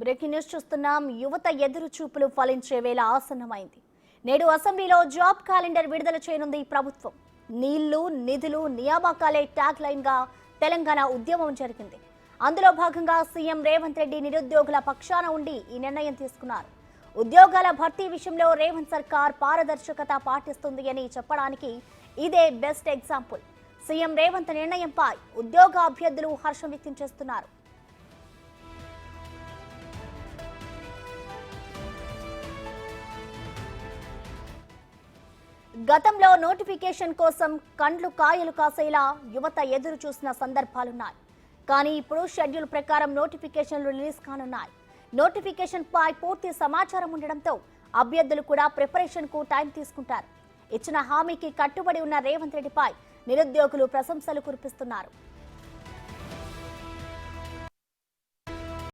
Breaking news చూస్తున్నాం. యువత ఎదురు చూపులు ఫలించే వేళ ఆసన్నమైంది. నేడు అసెంబ్లీలో జాబ్ క్యాలెండర్ విడుదల చేయనుంది ప్రభుత్వం. నీళ్లు, నిధులు, నియామకాలే ట్యాగ్ లైన్ గా తెలంగాణ ఉద్యమం జరిగింది. అందులో భాగంగా సీఎం రేవంత్ రెడ్డి నిరుద్యోగుల పక్షాన ఉండి ఈ నిర్ణయం తీసుకున్నారు. ఉద్యోగాల భర్తీ విషయంలో రేవంత్ సర్కార్ పారదర్శకత పాటిస్తుంది అని చెప్పడానికి ఇదే బెస్ట్ ఎగ్జాంపుల్. సీఎం రేవంత్ నిర్ణయంపై ఉద్యోగ అభ్యర్థులు హర్షం వ్యక్తం చేస్తున్నారు. గతంలో నోటిఫికేషన్ కోసం కండ్లు కాయలు కాసేలా యువత ఎదురు చూసిన సందర్భాలున్నాయి. కానీ ఇప్పుడు షెడ్యూల్ ప్రకారం నోటిఫికేషన్లు రిలీజ్ కానున్నాయి. నోటిఫికేషన్ పై పూర్తి సమాచారం ఉండడంతో అభ్యర్థులు కూడా ప్రిపరేషన్ కు టైం తీసుకుంటారు. ఇచ్చిన హామీకి కట్టుబడి ఉన్న రేవంత్ రెడ్డిపై నిరుద్యోగులు ప్రశంసలు కురిపిస్తున్నారు.